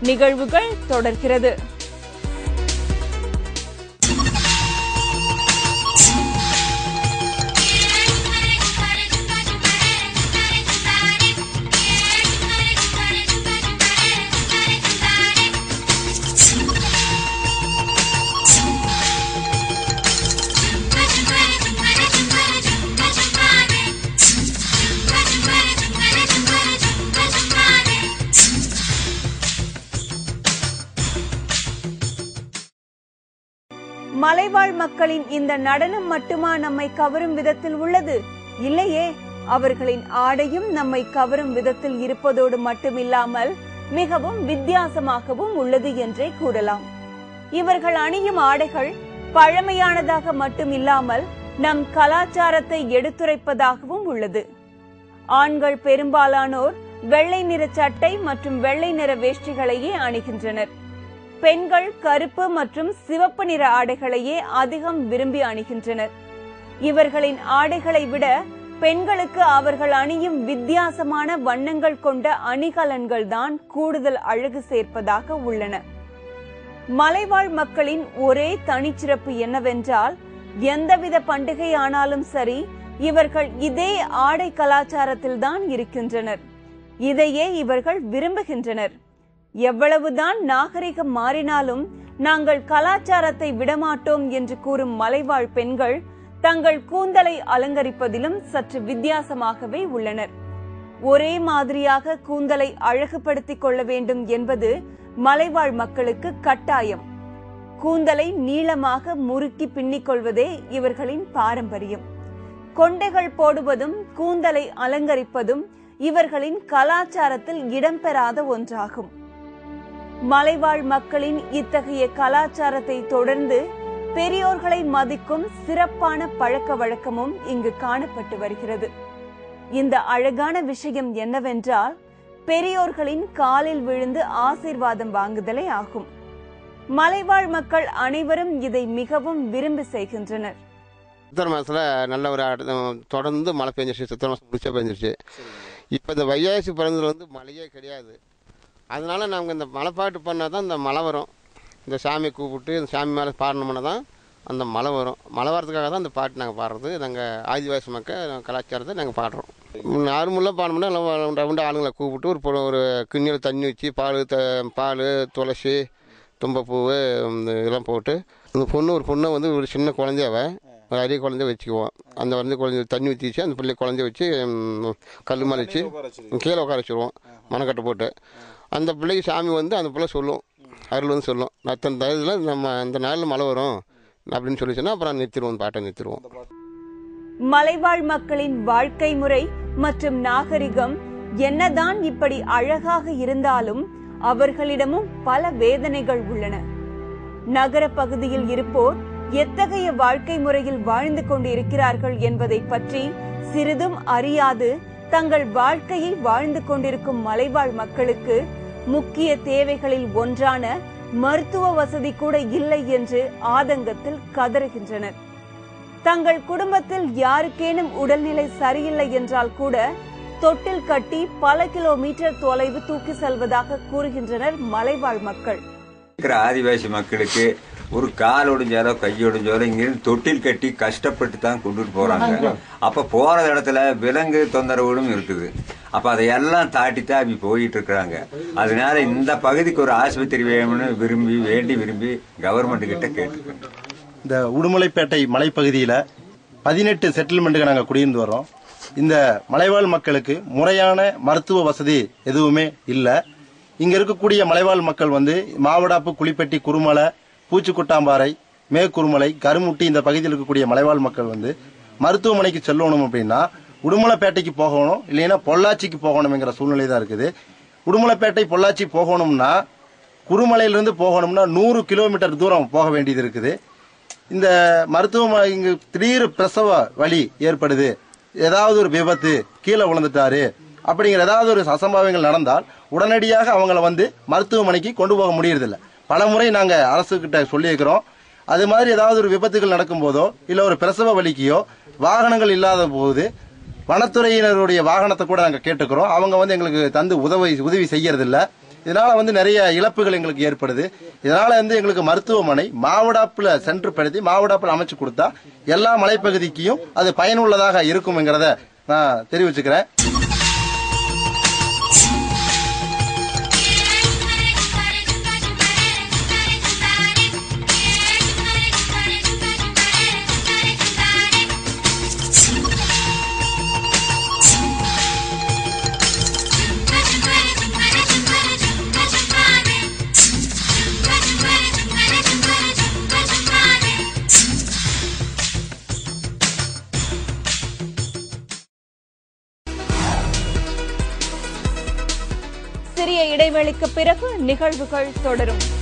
நிகழ்வுகள் தொடர்கிறது. மலைவாழ் மக்களின் இந்த நடனம் மட்டுமா நம்மை கவரும் விதத்தில் உள்ளது? இல்லையே, அவர்களின் ஆடையும் நம்மை கவரும் விதத்தில் இருப்பதோடு மட்டுமில்லாமல் மிகவும் வித்தியாசமாகவும் உள்ளது என்றே கூறலாம். இவர்கள் அணியும் ஆடைகள் பழமையானதாக மட்டுமில்லாமல் நம் கலாச்சாரத்தை எடுத்துரைப்பதாகவும் உள்ளது. ஆண்கள் பெரும்பாலானோர் வெள்ளை நிற சட்டை மற்றும் வெள்ளை நிற வேஷ்டிகளையே அணிகின்றனர். பெண்கள் கருப்பு மற்றும் சிவப்பு நிற ஆடைகளையே அதிகம் விரும்பி அணிகின்றனர். இவர்களின் ஆடைகளை விட பெண்களுக்கு அவர்கள் அணியும் வித்தியாசமான வண்ணங்கள் கொண்ட அணிகலன்கள் தான் கூடுதல் அழகு சேர்ப்பதாக உள்ளன. மலைவாழ் மக்களின் ஒரே தனிச்சிறப்பு என்னவென்றால், எந்தவித பண்டிகை ஆனாலும் சரி, இவர்கள் இதே ஆடை கலாச்சாரத்தில் தான் இருக்கின்றனர். இதையே இவர்கள் விரும்புகின்றனர். எவ்வளவுதான் நாகரிகம் மாறினாலும் நாங்கள் கலாச்சாரத்தை விடமாட்டோம் என்று கூறும் மலைவாழ் பெண்கள் தங்கள் கூந்தலை அலங்கரிப்பதிலும் சற்று வித்தியாசமாகவே உள்ளனர். ஒரே மாதிரியாக கூந்தலை அழகுபடுத்திக் கொள்ள வேண்டும் என்பது மலைவாழ் மக்களுக்கு கட்டாயம். கூந்தலை நீளமாக முறுக்கி பின்னிக் கொள்வதே இவர்களின் பாரம்பரியம். கொண்டைகள் போடுவதும் கூந்தலை அலங்கரிப்பதும் இவர்களின் கலாச்சாரத்தில் இடம்பெறாத ஒன்றாகும். மலைவாழ் மக்களின் இத்தகைய கலாச்சாரத்தை தொடர்ந்து பெரியோர்களை மதிக்கும் சிறப்பான பழக்க வழக்கமும் இங்கு காணப்பட்டு வருகிறது. இந்த அழகான விஷயம் என்னவென்றால், பெரியோர்களின் காலில் விழுந்து ஆசீர்வாதம் வாங்குதலே ஆகும். மலைவாழ் மக்கள் அனைவரும் இதை மிகவும் விரும்பி செய்கின்றனர். சித்திரை மாதத்தில் நல்ல ஒரு தொடர்ந்து மழை பெஞ்சிருச்சு. சித்திரை மாதம் முடிச்சா பெஞ்சிருச்சு. இப்போ இந்த வைகாசி பிறந்ததுல மழையே கிடையாது. அதனால நாங்கள் இந்த மலை பாட்டு பண்ணால் தான் இந்த மழை வரும். இந்த சாமியை கூப்பிட்டு இந்த சாமி மேலே பாடணும்னா தான் அந்த மழை வரும். மழை வரதுக்காக தான் இந்த பாட்டு நாங்கள் பாடுறது. நாங்கள் ஆதிவாசி மக்கள் கலாச்சாரத்தை நாங்கள் பாடுறோம். நார்மலாக பாடணும்னா ரெண்டு ஆளுங்களை கூப்பிட்டு ஒரு கிண்ணியில் தண்ணி வச்சு பால் துளசி தும்பப்பூ இதெல்லாம் போட்டு ஒரு பொண்ணை ஒரு சின்ன குழந்தையாவை ஒரு அரிய குழந்தைய வச்சுக்குவோம். அந்த குழந்தை தண்ணி ஊற்றி வச்சு அந்த பிள்ளை குழந்தைய வச்சு கல் மேலே வச்சு கீழே உட்கார வச்சுருவோம். மணக்கட்டை போட்டு அந்த பிள்ளைக்கு சாமி அந்த பிள்ளை சொல்லும், அருள் சொல்லும், அத்தனை தயவில் நம்ம அந்த நாளில் மழை வரும் அப்படின்னு சொல்லிச்சுன்னா அப்புறம் நிறுத்திடுவோம், பாட்டை நிறுத்திடுவோம். மலைவாழ் மக்களின் வாழ்க்கை முறை மற்றும் நாகரிகம் என்னதான் இப்படி அழகாக இருந்தாலும் அவர்களிடமும் பல வேதனைகள் உள்ளன. நகர பகுதியில் இருப்போர் எத்தகைய வாழ்க்கை முறையில் வாழ்ந்து கொண்டு இருக்கிறார்கள் என்பதை பற்றி சிறிதும் அறியாது தங்கள் வாழ்க்கையை வாழ்ந்து கொண்டிருக்கும் மலைவாழ் மக்களுக்கு முக்கிய தேவைகளில் ஒன்றான மருத்துவ வசதி கூட இல்லை என்று ஆதங்கத்தில் கதறுகின்றனர். தங்கள் குடும்பத்தில் யாருக்கேனும் உடல்நிலை சரியில்லை என்றால் கூட தொட்டில் கட்டி பல கிலோமீட்டர் தொலைவு தூக்கி செல்வதாக கூறுகின்றனர் மலைவாழ் மக்கள். ஆதிவாசி மக்களுக்கு ஒரு கால் ஒடிஞ்சாலோ கையொடிஞ்சாலோ இங்கிருந்து தொட்டில் கட்டி கஷ்டப்பட்டு தான் கொண்டுட்டு போறாங்க. அப்ப போற இடத்துல விலங்கு தொந்தரவுகளும் இருக்குது. அப்ப அதையெல்லாம் தாட்டித்தான் அப்படி போயிட்டு இருக்கிறாங்க. அதனால இந்த பகுதிக்கு ஒரு ஆஸ்பத்திரி வேணும்னு விரும்பி கவர்மெண்ட் கிட்ட கேட்டுருக்கோம். இந்த உடுமலைப்பேட்டை மலைப்பகுதியில 18 செட்டில்மெண்ட்டுக்கு நாங்க குடியிருந்து வரோம். இந்த மலைவாழ் மக்களுக்கு முறையான மருத்துவ வசதி எதுவுமே இல்லை. இங்க இருக்கக்கூடிய மலைவாழ் மக்கள் மாவடாப்பு, குளிப்பட்டி, குருமலை, பூச்சிக்குட்டாம்பாறை, மேற்குருமலை, கருமுட்டி இந்த பகுதியில் இருக்கக்கூடிய மலைவாழ் மக்கள் மருத்துவமனைக்கு செல்லணும் அப்படின்னா உடுமலைப்பேட்டைக்கு போகணும், இல்லைன்னா பொள்ளாச்சிக்கு போகணுங்கிற சூழ்நிலை தான் இருக்குது. உடுமலைப்பேட்டை பொள்ளாச்சி போகணும்னா குருமலையிலிருந்து போகணும்னா 100 கிலோமீட்டர் தூரம் போக வேண்டியது இருக்குது. இந்த மருத்துவமனை இங்கு திடீர் பிரசவ வலி ஏற்படுது, ஏதாவது ஒரு விபத்து, கீழே விழுந்துட்டாரு அப்படிங்கிற ஏதாவது ஒரு அசம்பாவியங்கள் நடந்தால் உடனடியாக அவங்கள மருத்துவமனைக்கு கொண்டு போக முடியறதில்லை. பல முறை நாங்க அரசு கிட்ட சொல்லியிருக்கிறோம். அது மாதிரி ஏதாவது ஒரு விபத்துகள் நடக்கும் போதோ இல்ல ஒரு பிரசவ வலிக்கையோ வாகனங்கள் இல்லாத போது வனத்துறையினருடைய வாகனத்தை கூட நாங்க கேட்டுக்கிறோம். அவங்க எங்களுக்கு தந்து உதவி செய்யறதில்ல. இதனால நிறைய இழப்புகள் எங்களுக்கு ஏற்படுது. இதனால எங்களுக்கு மருத்துவமனை மாவடாப்புல சென்றுபடுத்தி மாவடாப்புல அமைச்சு கொடுத்தா எல்லா மலைப்பகுதிக்கும் அது பயனுள்ளதாக இருக்கும்ங்கிறத நான் தெரிவிச்சுக்கிறேன். சிறிய இடைவெளிக்கு பிறகு நிகழ்வுகள் தொடரும்.